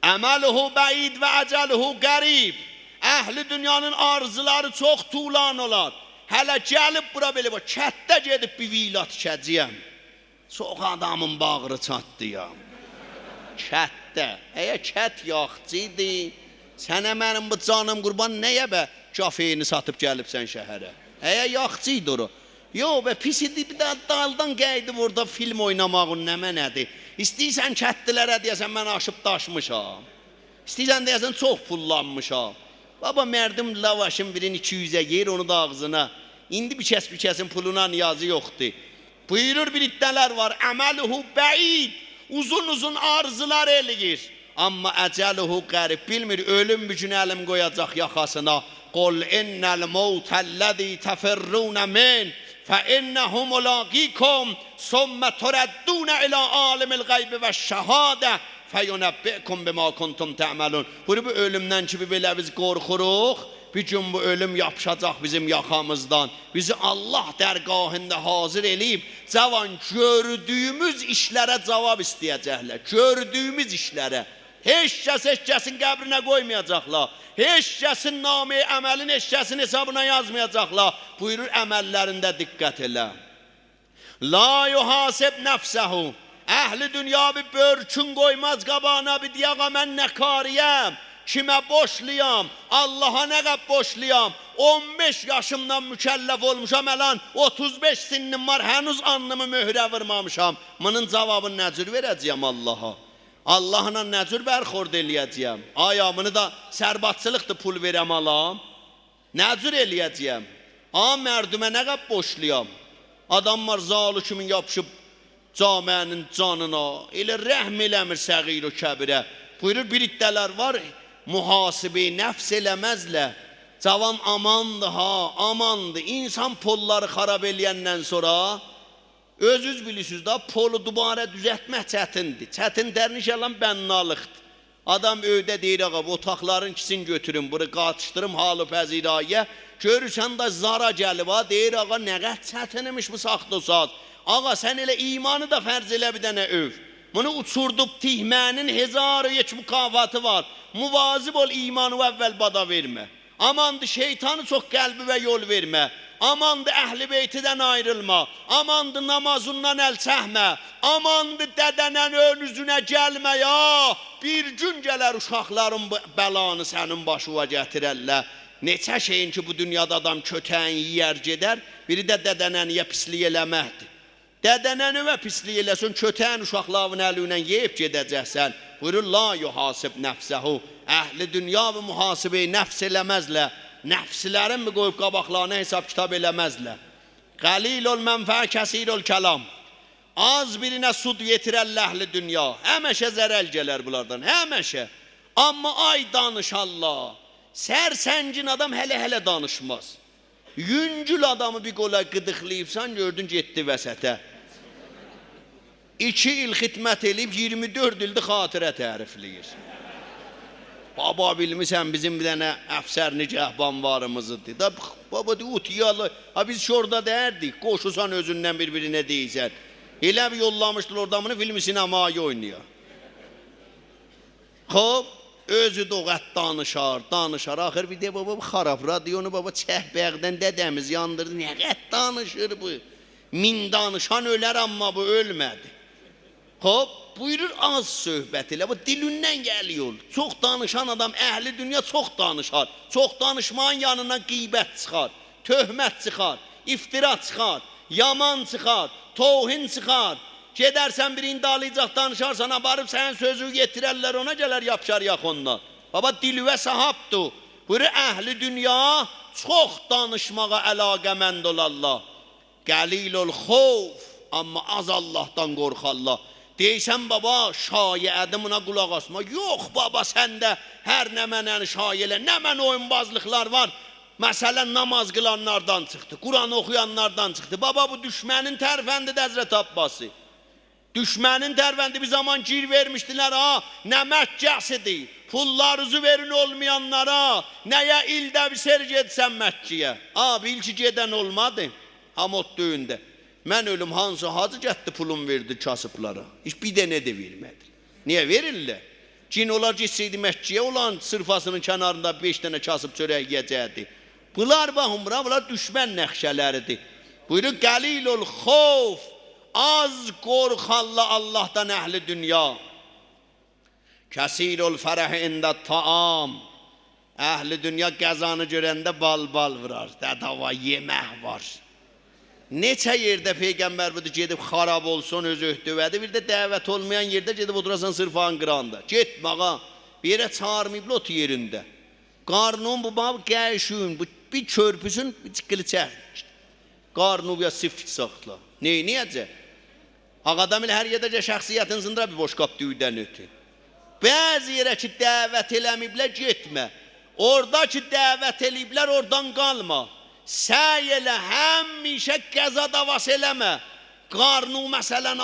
Əməluhu bəid və əcəluhu qərib. Əhli dünyanın arzuları çox tuğlan olar. Hələ gəlib bura belə, kətdə gedib bir vila tikəcəyəm. Çox adamın bağrı çatdıyam. Kətdə. Əgər kət yaxçıydı, sənə mənim bu canım qurban nəyə bə kafeyini satıb gəlibsən şəhərə? Əgər yaxçıydı o. Yox bə, pis idi, bir də daldan qəydi burada film oynamağın nəmə nədir? İstəyirsən kətdilərə deyəsən, mən aşıb daşmışam. İstəyirsən deyəsən, çox pullanmışam. Baba merdim lavaşın birini 200'e yer onu da ağzına. İndi bir kesin puluna niyazı yoktu. Buyurur bir iddialar var. Əməluhu bəid. Uzun arzular eləyir. Amma əcəluhu qərib. Bilmir ölüm gücünü əlim qoyacaq yaxasına. Qul innəl mevtəl-ləzi təfirrunə min. فَإِنَّهُ مُلَاقِيكُمْ ثُمَّ تُرَدُّونَ إِلَى عَالِمِ الْغَيْبِ وَالشَّهَادَةِ فَيُنَبِّئُكُمْ بِمَا كُنْتُمْ تَعْمَلُونَ. Bu ölümdən ki belə biz qorxuruq. Bir gün bu ölüm yapışacaq bizim yaxamızdan. Bizi Allah dərgahında hazır eləyib cavan gördüyümüz işlərə cavab istəyəcəklər. Gördüyümüz işlərə. Heç kəsin qəbrinə qoymayacaqlar. Heç kəsin namı əməlin heç kəsin hesabına yazmayacaqlar. Buyurur əməllərində diqqət elə. La yuhasib nəfsəhu. Əhli dünya bir börkün qoymaz qabağına bir diyağa mən nə kariyəm. Kimə boşluyam? Allah'a nə qəb boşluyam? 15 yaşımdan mükəlləf olmuşam əlan. 35 sinnim var. Hənuz annımı möhrə vurmamışam. Bunun cavabını nəcür verəcəyəm Allah'a? Allah'la nəcür bərxord eləyəcəyəm? Ayamını da sərbatçılıqdır pul verəm alam. Nəcür eləyəcəyəm? Mərdümə nə qəb boşluyam? Adamlar zalı kimin yapışıb camiənin canına. Elə rəhm eləmir səğir o kəbirə. Buyurur bir iddələr var. Muhasibi nəfs eləməzlə. Cavan amandı ha, amandı. İnsan polları xarab eləyəndən sonra özünüz bilirsiniz da polu dubara düzəltmək çətindir. Çətin dərniş alan bənnalıqdır. Adam öydə deyir ağa bu otaqların ikisini götürün, bunu qatışdırım halı pəziraya. Görürsən də zara gəlib ha, deyir ağa nə qəd çətinmiş bu saxta saat. Ağa sən elə imanı da fərz elə bir dənə öv. Bunu uçurdub tihmənin hezarı yeç mükafatı var. Muvazib ol imanı əvvəl bada vermə. Amandı şeytanı çox qəlbi və yol vermə. Amandı əhl-i beytidən ayrılma. Amandı namazından əl çəkmə. Amandı dədənən önüzünə gəlmə ya. Bir gün gələr uşaqların bəlanı sənin başına gətirərlər. Neçə şeyin ki bu dünyada adam kötəyin yiyər gedər. Biri də dədənəniyə pislik eləməkdir. Dədənəni və pislik eləsin, kötəyin uşaqlarının əlindən yeyib gedəcəksən. Buyurur, la yuhasib nəfsəhu. Əhli dünya və mühasibeyi nəfs eləməzlər. Nəfslərin mi qoyub qabaqlarına hesab kitab eləməzlər. Qalil ol mənfə, kəsir ol kəlam. Az birinə sud yetirərlər əhli dünya. Həməşə zərəl gələr bunlardan, həməşə. Amma ay danış Allah. Sərsəngin adam hələ danışmaz. Yüngül adamı bir qola qıdıqlayıbsan, gördün getdi vəsətə. 2 il xidmət eləyib, 24 ildir xatirə tərifləyir. Baba bilmirsən bizim bir dənə əfsər nigəhban varımızdır. Da baba de utiyalı. Ha biz şurada dərdik. Qoşusan özündən bir-birinə deyirsən. Elə bir yollamışdır orada bunu filmi sinemaya oynuyor. Xoş, özü doğət danışar. Axır bir de baba xarab radionu baba çəhbəqdən dədəmiz yandırdı. Nə qət danışır bu? Min danışan ölər amma bu ölmədi. Xoş, buyurur az söhbət elə, bu dilindən gəliyor. Çox danışan adam, əhli dünya çox danışar. Çox danışmanın yanına qeybət çıxar, töhmət çıxar, iftira çıxar, yaman çıxar, tohin çıxar. Gedərsən bir indalayacaq danışarsan, barıb sənin sözü getirərlər, ona gələr yapışar yaxondan. Baba dilüvə sahabdır. Buyurur əhli dünya çox danışmağa əlaqəmənd olarlar. Qalil ol xof, amma az Allahdan qorxarlar. Deysən baba şayədim buna qulaq asma. Yox baba səndə hər nə mənəni şayələ, nə mən oyunbazlıqlar var. Məsələn namaz qılanlardan çıxdı, Quran oxuyanlardan çıxdı. Baba bu düşmənin tərfəndidir Həzrət Abbası. Düşmənin tərfəndi bir zaman gir vermişdilər ha. Nə Məkkəsidir, pullarınızı verin olmayanlara. Nəyə ildə bir ser getsən Məkkiyə. Bil ki gedən olmadı. Hamot düyündə. Mən ölüm hansı hacı gətdi pulum verdi kasıblara. Heç bir dənə də vermədi. Niyə verirlər? Cin olar getsəydi Məkkiyə olan sırfasının kənarında 5 dənə kasıb çörək yiyəcəkdi. Bunlar baxın bura, bunlar düşmən nəxşələridir. Buyurur qalil ol xof. Az qorxalla Allahdan əhli dünya. Kəsir ol fərəh ində taam. Əhli dünya qəzanı görəndə bal vurar. Dədava yemək var. Neçə yerdə Peyğəmbər budur gedib xarab olsun, öz öhdüvədi. Bir də dəvət olmayan yerdə gedib oturasan sırfağın qıranda. Getmə ağa, bir yerə çağırmayıb lot yerində. Qarnın bu bab qəşün, bu bir körpüsün qılıçaq. Qarnı ya sifət saxla. Neyniyəcək? Ağadam ilə hər yerdəcə şəxsiyyətin zındıra bir boş qap düydən ötü. Bəzi yerə ki dəvət eləmiblər getmə. Orada ki dəvət eləyiblər oradan qalma. Səy elə həmişə qəza davas eləmə. Qarnı məsələn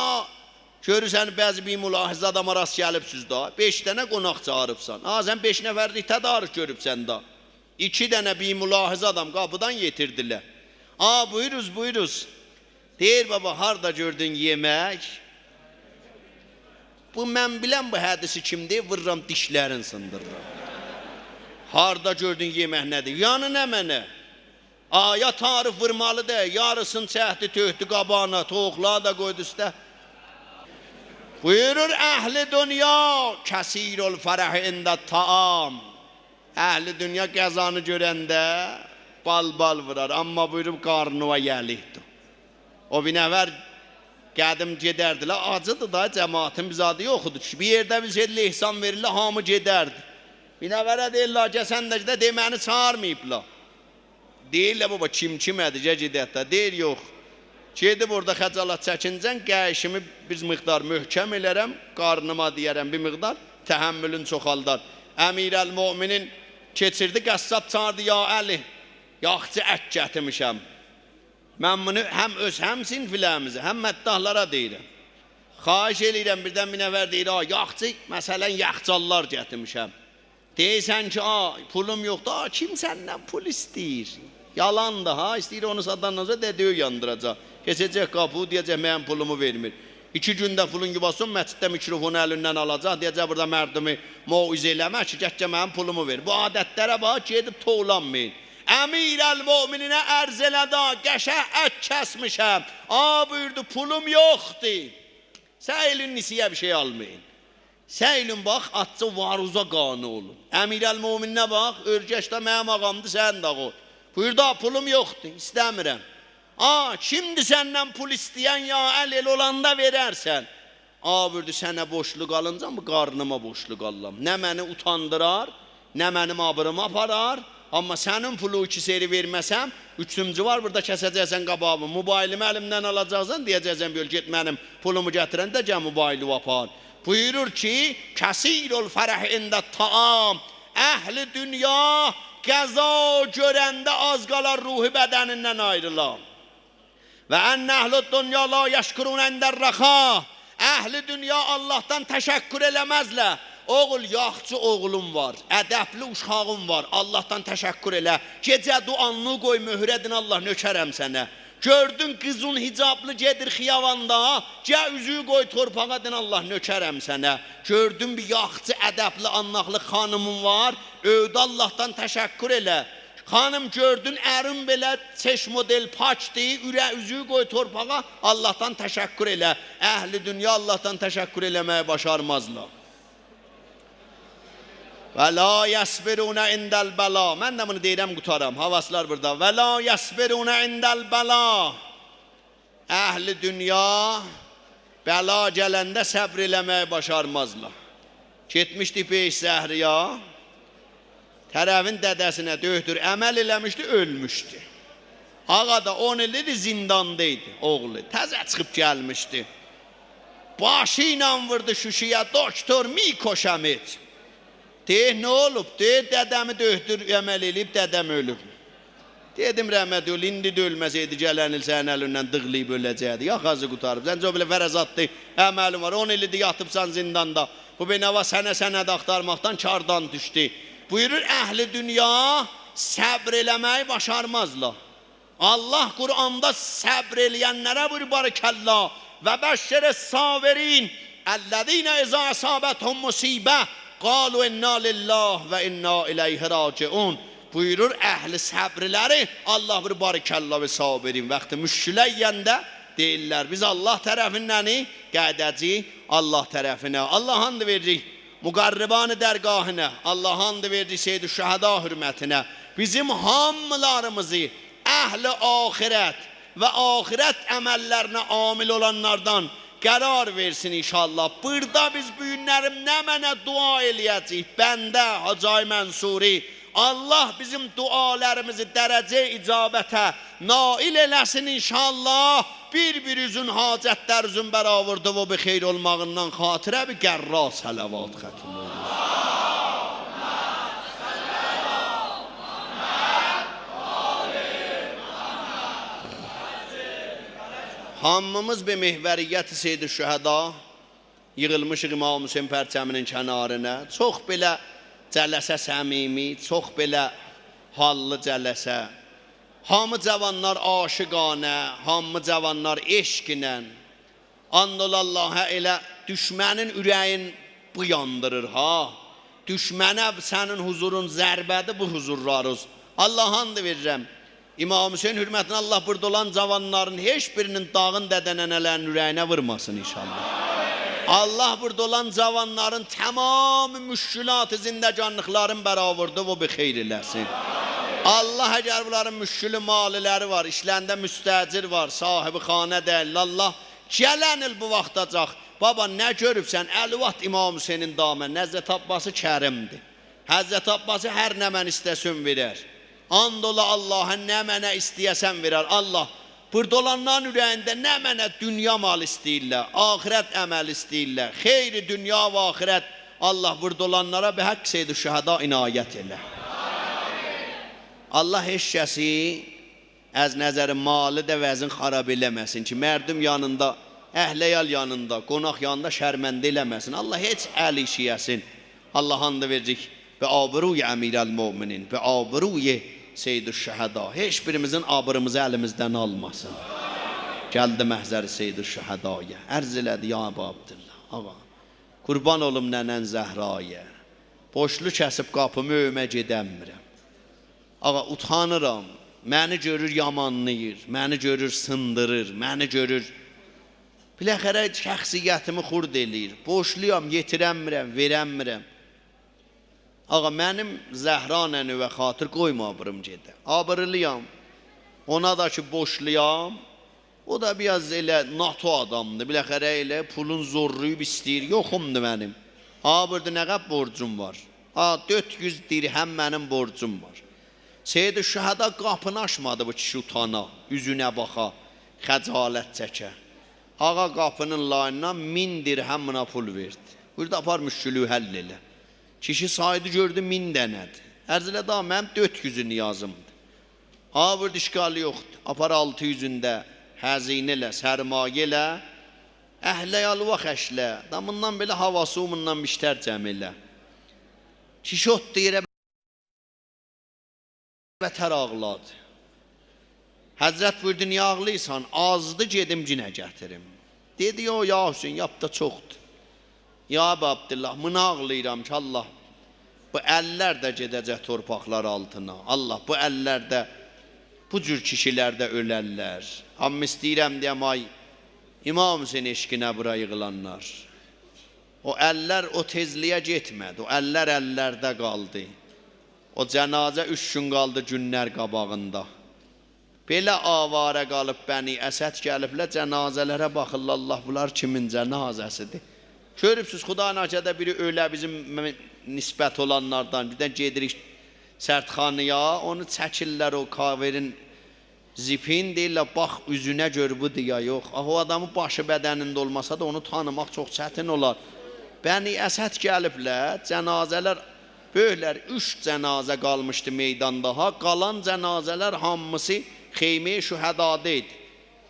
görürsən bəzi bir mülahizə adama rast gəlibsiz da. 5 dənə qonaq çağırıbsan. Sən 5 nəfərlik tədarük görübsən da. 2 dənə bir mülahizə adam qapıdan yetirdilər. Buyuruz. Deyir baba harda gördün yemək? Bu mən bilən bu hədisi kimdir? Vırram dişlərin sındırıram. Harda gördün yemək nədir? Yanı nə mənə? Ya tarif vurmalı da, yarısın çəhdi töhdü qabağına, toğla da qoydu üstə. Buyurur əhli dünya, kəsirul fərəh ində taam. Əhli dünya qəzanı görəndə bal vurar, amma buyurub qarnıva yəlikdir. O bir nəfər qədim gedərdilər, acıdır da cəmaatın bizadı yoxudur. Bir yerdə biz ehsan verirlər, hamı gedərdi. Bir nəfərə deyirlər, sən də deməni çağırmayıblar. Deyirlər baba kim ədir, gedətdə, deyir yox. Gedib orada xəcalat çəkincən, qəşimi bir miqdar möhkəm elərəm, qarnıma deyərəm bir miqdar, təhəmmülün çoxaldar. Əmirəl-Möminin keçirdi, qəssab çağırdı, ya Əli, yaxçı ət gətirmişəm. Mən bunu həm sinfilərimizə, həm məddahlara deyirəm. Xahiş eləyirəm, birdən bir nəfər deyir, yaxçı, məsələn, yaxçallar gətirmişəm. Deyirsən ki, pulum yoxdur, kim səndən pul istəyir? Yalandır, istəyir onu satandan sonra dədiyi yandıracaq. Keçəcək qapı, deyəcək, mən pulumu vermir. 2 gündə pulun yuvasın, məsciddə mikrofonu əlindən alacaq, deyəcək, burada mərdumi moizə eləmək ki, gəccə mənim pulumu ver. Bu adətlərə bax, gedib toğlanmayın. Əmirəl-Mömininə ərz elədə, qəşə ət kəsmişəm. Buyurdu, pulum yoxdur. Səylün nisiyə bir şey almayın. Səylün bax, atçı varuza qanı olun. Əmirəl-Mömininə bax, örgəşdə mənim ağamdır, sən də qoy. Buyurdu, pulum yoxdur, istəmirəm. Kimdir səndən pul istəyən ya əl olanda verərsən. Buyurdu, sənə boşluq alınca bu qarnıma boşluq alıram. Nə məni utandırar, nə mənim abırımı aparar. Amma sənin pulu 2 seri verməsəm, 3-cü var, burada kəsəcəksən qabağımı. Mobailimi əlimdən alacaqsan, deyəcəksən, böl get mənim pulumu gətirən də gəl mobaili apar. Buyurur ki, kəsirul fərəh ində taam. Əhli dünya qəza görəndə az qalar ruhi bədənindən ayrılar. Və ən əhl-i dünya la yəşkurun əndər rəxa. Əhli dünya Allahdan təşəkkür eləməzlər. Oğul, yaxçı oğlum var, ədəbli uşağım var, Allahdan təşəkkür elə. Gecə duanını qoy, möhrədin Allah, nökərəm sənə. Gördün qızın hicablı gedir xiyavanda, üzüyü qoy torpağa, din Allah, nökərəm sənə. Gördün bir yaxçı, ədəbli, annaqlı xanımın var, övdə Allahdan təşəkkür elə. Xanım gördün ərin belə seç model paçdır, üzüyü qoy torpağa, Allahdan təşəkkür elə. Əhli dünya Allahdan təşəkkür eləməyə başarmazlar. Və la yəsbirunə indəl bəla. Mən də bunu deyirəm, qutaram, havaslar burada. Və la yəsbirunə indəl bəla. Əhli dünya bəla gələndə səbr eləməyə başarmazlar. Getmişdik Beş Zəhriya, tərəfin dədəsinə döhdür, əməl eləmişdi, ölmüşdü. Ağa da 10 ildir zindandaydı, oğlu. Təzə çıxıb gəlmişdi. Başı ilə vurdu şüşüyə, doktor Mikoşəmit. Deyir, nə olub? Deyir, dədəmi döhdür, əməl eləyib, dədəm ölüb. Dedim, rəhmət öl, indi də ölməsəydi, gələn il sənin əlindən dığlayıb öləcəkdi. Yaxazı qutarıb, səncə o belə fərəzatlı əməlim var, 10 ildir yatıbsan zindanda. Bu benava sənəd axtarmaqdan kardan düşdü. Buyurur, əhli dünya səbr eləməyi başarmazlar. Allah Qur'anda səbr eləyənlərə buyur, barikəllah. Və bəşşərə sabirin, əlləzinə izə əsabəthum musibə, qalu inna lillah və inna ileyhi raciun. Buyurur, əhli səbriləri Allah bir barikəllah və sabirin. Vaxtı müşkilə yəndə deyirlər, biz Allah tərəfindəni qədəcəyik, Allah tərəfinə. Allah hamd veririk müqarriban-ı dərgahına, Allah hamd veririk Seyyid-i Şəhəda hürmətinə. Bizim hamılarımızı əhli axirət və axirət əməllərinə amil olanlardan qərar versin inşallah. Burada biz bu günlərim nə mənə dua eləyəcəyik? Bəndə Hacı Mənsuri, Allah bizim dualarımızı dərəcə icabətə nail eləsin inşallah. Bir-birinizin hacətlərinizin bərabərdə və bir xeyr olmağından xatirə bir qərra salavat xətim olur. Hamımız bir mehvəriyyət-i Seyyid-i Şühəda yığılmışıq İmam Hüseyin pərçəminin kənarına. Çox belə cələsə səmimi, çox belə hallı cələsə. Hamı cavanlar aşıqanə, hamı cavanlar eşqinə. Andolallahə elə düşmənin ürəyin bu yandırır ha. Düşmənə sənin huzurun zərbədir bu huzurlarız. Allah and verirəm. İmam Hüseyin hürmətinə Allah burada olan cavanların heç birinin dağın dədənənələrin ürəyinə vurmasın inşallah. Allah burada olan cavanların tamamı müşkülat-ı zindəcanlıqların bərabərdə və bir xeyr eləsin. Allah əgər bunların müşkülü maliləri var, işləndə müstəcir var, sahibi xanə deyil, Allah gələn il bu vaxtacaq. Baba nə görübsən, Əlivat İmam Hüseynin damə, Nəzrət Abbası Kərimdir. Həzrət Abbası hər nə mən istəsin verər. Andola Allah'a nə mənə istəyəsən verər. Allah burada olanların ürəyində nə mənə dünya mal istəyirlər, ahirət əməl istəyirlər, xeyri dünya və ahirət. Allah burada olanlara bir haqq Seyyid-i Şühəda inayət elə. Allah heç kəsi az nəzəri malı da vəzin xarab eləməsin ki, mərdum yanında, əhləyal yanında, qonaq yanında şərməndə eləməsin. Allah heç əl işiyəsin. Allah andı verəcək və abruy əmirəl-müminin, və abruy Seyyid-i Şühəda. Heç birimizin abrımızı əlimizdən almasın. Gəldi məhzəri Seyyid-i Şühədaya. Ərz elədi, ya Əbu Abdillah, ağa, qurban olum nənən Zəhraya. Boşlu kəsib qapımı övmə gedəmirəm. Ağa, utanıram. Məni görür yamanlayır, məni görür sındırır, məni görür. Biləxərə şəxsiyyətimi xurd eləyir. Boşluyam, yetirəmirəm, verəmirəm. Ağa, mənim Zəhra nənəvə xatır qoyma abrım gedə. Abrılıyam. Ona da ki boşluyam. O da biraz elə NATO adamdır. Biləxərə elə pulun zorluyub istəyir. Yoxumdur mənim. Burada nə qəb borcum var? 400 dirhəm mənim borcum var. Seyyid-i Şühəda qapını açmadı bu kişi utana, üzünə baxa, xəcalət çəkə. Ağa qapının layından 1000 dirhəm buna pul verdi. Burada apar müşkülü həll elə. Kişi saydı gördü 1000 dənədir. Ərz elə daha mənim 400'ü niyazımdır. Burada işgalı yoxdur. Apar 600'ündə həzin elə, sərmayə elə, əhləyalıva xəşlə, damından belə havası umundan biştər cəm elə. Kişi otdu yerə bətər ağladı. Həzrət buyurdu, niyə ağlıysan? Azdı gedim cinə gətirim. Dedi, o ya Hüseyin, yap da çoxdur. Ya Əbu Abdillah, mına ağlayıram ki, Allah, bu əllər də gedəcək torpaqlar altına. Allah, bu əllər də, bu cür kişilər də ölərlər. Amma istəyirəm deyəm, ay, İmam Hüseyin eşqinə bura yığılanlar. O əllər o tezliyə getmədi, o əllər əllərdə qaldı. O cənazə 3 gün qaldı günlər qabağında. Belə avarə qalıb bəni əsət gəliblər, cənazələrə baxırlar, Allah, bunlar kimin cənazəsidir? Görübsüz, Xuda nəcədə biri ölə bizim nisbət olanlardan, birdən gedirik sərtxanıya, onu çəkirlər o kaverin zipin, deyirlər, bax, üzünə gör budur ya, yox. O adamın başı bədənində olmasa da onu tanımaq çox çətin olar. Bəni əsət gəliblər, cənazələr, böyüklər 3 cənazə qalmışdı meydanda, qalan cənazələr hamısı xeymi şühədada idi.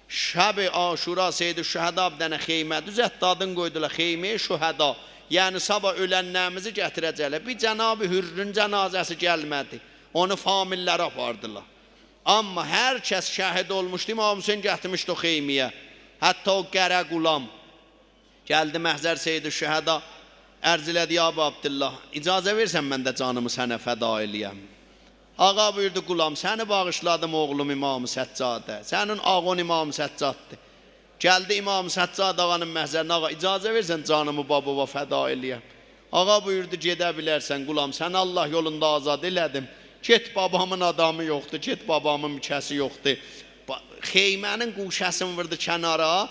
Şəb-i Aşura Seyyid-i Şühəda bir dənə xeymə düzətdi, adını qoydular xeymi şühəda. Yəni sabah ölənlərimizi gətirəcəklər. Bir Cənab-ı Hürrün cənazəsi gəlmədi. Onu famillərə apardılar. Amma hər kəs şəhid olmuşdu, İmam Hüseyin gətirmişdi o xeymiyə. Hətta o qərə qulam gəldi məhzər Seyyid-i Şühəda. Ərz elədi, ya Əbu Abdillah, icazə versən mən də canımı sənə fəda eləyəm. Ağa buyurdu, qulam, səni bağışladım oğlum İmam-ı Səccadə. Sənin ağon İmam-ı Səccaddır. Gəldi İmam-ı Səccad ağanın məhzərinə, ağa, icazə versən canımı babama fəda eləyəm. Ağa buyurdu, gedə bilərsən qulam, səni Allah yolunda azad elədim. Get babamın adamı yoxdur, get babamın mükəsi yoxdur. Xeymənin quşəsini vurdu kənara,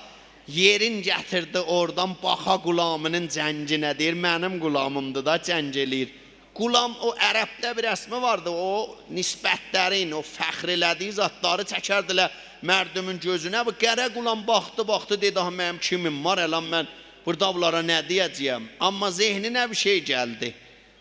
yerin gətirdi oradan baxa qulamının cənginə deyir, mənim qulamımdır da cəng eləyir. Qulam o ərəbdə bir rəsmi vardı. O nisbətlərin, o fəxr elədiyi zatları çəkərdilər mərdumun gözünə. Bu qərə qulam baxdı, dedi, "Ah, mənim kimim var, elan mən burada bunlara nə deyəcəyəm?" Amma zehninə bir şey gəldi.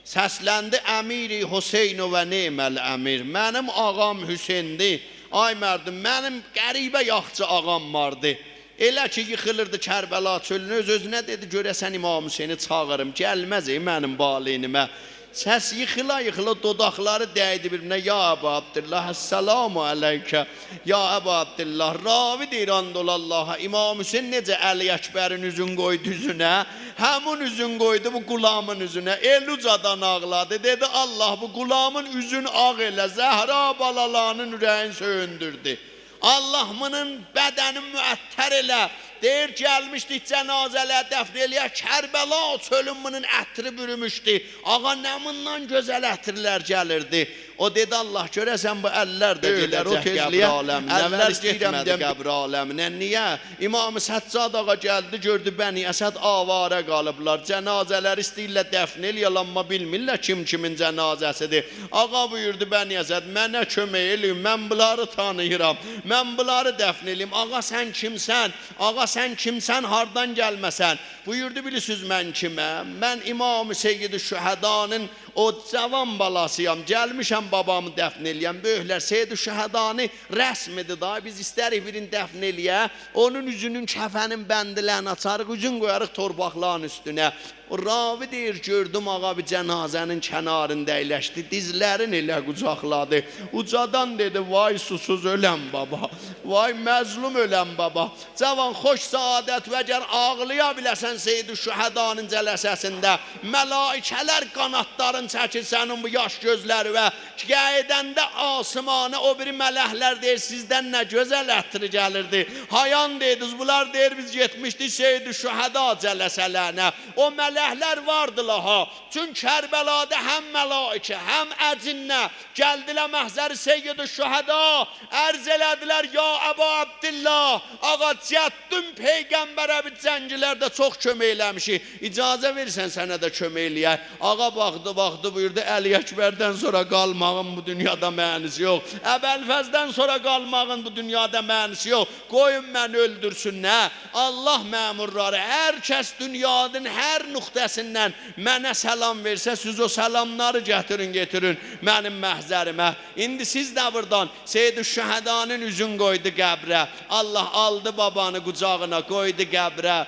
Səsləndi, "Əmiri Hüseyn və Neməl əmir." Mənim ağam Hüseyndir. Ay mərdum, mənim qəribə yaxçı ağam vardı. Elə ki yıxılırdı Kərbəla çölünə, öz-özünə dedi, "Görəsən İmam Hüseyni çağırım, gəlməz mənim balinimə." Səs yıxıla dodaqları dəydi birbirine. "Ya Əbu Abdillah, Esselamu aleykə." "Ya Əbu Abdillah." Ravi deyir Andollallaha. İmam Hüseyin necə Əli Əkbərin üzün qoydu üzünə, həmun üzün qoydu bu qulamın üzünə. Elucadan ağladı. Dedi, "Allah bu qulamın üzün ağ elə, Zəhra balalarının ürəyin söyündürdü. Allah bunun bədənin müəttər elə." Deyir, gəlmişdik cənazələr dəfn eləyə, Kərbəla çölün bunun ətri bürümüşdü. Ağa nəmundan gözəl ətrlər gəlirdi. O dedi, "Allah görəsən bu əllər də gedəcək qəbr aləminə." Əllər getmədi qəbr aləminə. Niyə? İmam-ı Səccad ağa gəldi, gördü Bəni Əsəd avarə qalıblar. Cənazələr istəyirlər dəfn eləyələr, amma bilmirlər kim kimin cənazəsidir. Ağa buyurdu Bəni Əsəd, "Mənə kömək eləyin, mən bunları tanıyıram. Mən bunları dəfn eləyim." "Ağa sən kimsən? Ağa sən kimsən, hardan gəlməsən?" Buyurdu, "Bilirsiniz mən kiməm? Mən İmam-ı Seyyid-i Şühədanın o cavan balasıyam. Gəlmişəm babamı dəfn eləyəm. Böyüklər Seyyid-i Şühədanı rəsmidir da. Biz istərik birini dəfn eləyə. Onun üzünün kəfənin bəndilərini açarıq, üzün qoyarıq torbaqların üstünə." O ravi deyir, gördüm ağa bir cənazənin kənarında əyləşdi, dizlərin elə qucaqladı. Ucadan dedi, "Vay susuz öləm baba, vay məzlum öləm baba. Cavan xoş saadət və əgər ağlaya biləsən Seyyid-i Şühədanın cələsəsində, mələikələr qanatların çəkir sənin bu yaş gözləri və qədəndə asımana o biri mələhlər deyir, sizdən nə gözəl ətri gəlirdi. Hayan deyirdiniz, bunlar deyir, biz getmişdik Seyyid-i Şühəda cələsələrinə. O mələhlər vardılar ha. Çünki Kərbəlada həm mələikə, həm əcinnə gəldilər məhzəri Seyyid-i Şühəda, ərz elədilər, "Ya Əbu Abdillah, ağa cəddün Peyğəmbərə bir cəngilərdə çox kömək eləmişik. İcazə verirsən sənə də kömək eləyək." Ağa baxdı, buyurdu, "Əli Əkbərdən sonra qalmağın bu dünyada mənisi yox. Əbəlfəzdən sonra qalmağın bu dünyada mənisi yox. Qoyun məni öldürsünlər. Allah məmurları, hər kəs dünyanın hər nöqtəsindən mənə salam versə, siz o salamları getirin mənim məhzərimə. İndi siz də buradan Seyyid-i Şühədanın üzün qoydu qəbrə. Allah aldı babanı qucağına qoydu qəbrə."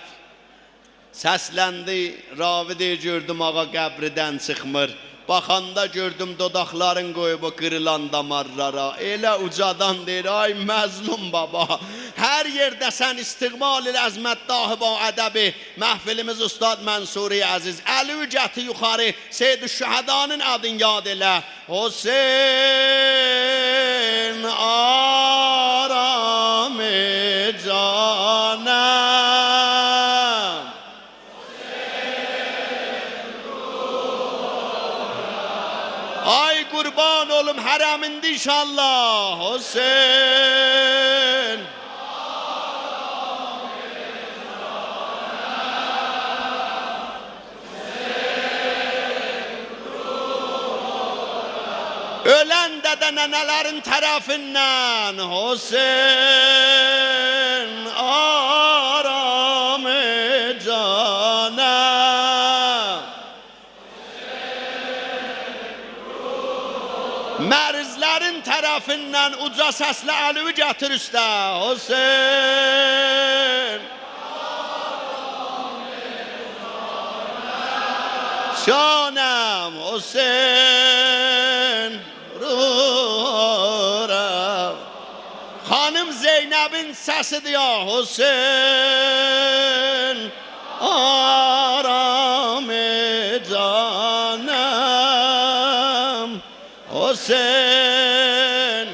Səsləndi, ravi deyir, gördüm ağa qəbridən çıxmır. Baxanda gördüm dodaqların qoyub o qırılan damarlara. Elə ucadan deyir, "Ay məzlum baba, hər yerdə sən istiqbal il əzmət dahibə ədəbi." Məhfilimiz Ustad Mənsuri Əziz, əli ücəti yuxarı, Seyyid-i Şühədanın adını yad elə. Hüseyin aram-ı canəm. Ay qurban olum hərəmində inşallah. Hüseyin ölen dede nenelerin tarafından Hüseyin aram-ı canəm. Mərzlərin tərəfindən uca səslə əlivi gətir üstə. Hüseyin canəm, Hüseyin ruram. Xanım Zeynəbin səsidir ya. Hüseyin aram-ı canəm. Hüseyin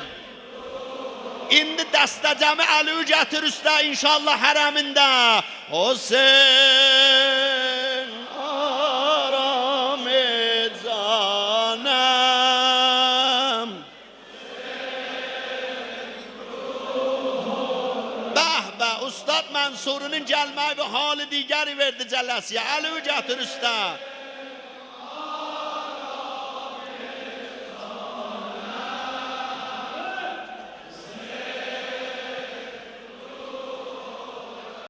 indi dəstəcəmi əlivi gətir üstə inşallah hərəmində. Hüseyin aram-ı canəm. Bəh Ustad Mənsurunun gəlməyi bir halı digəri verdi cələsiyə. Əlivi gətir üstə.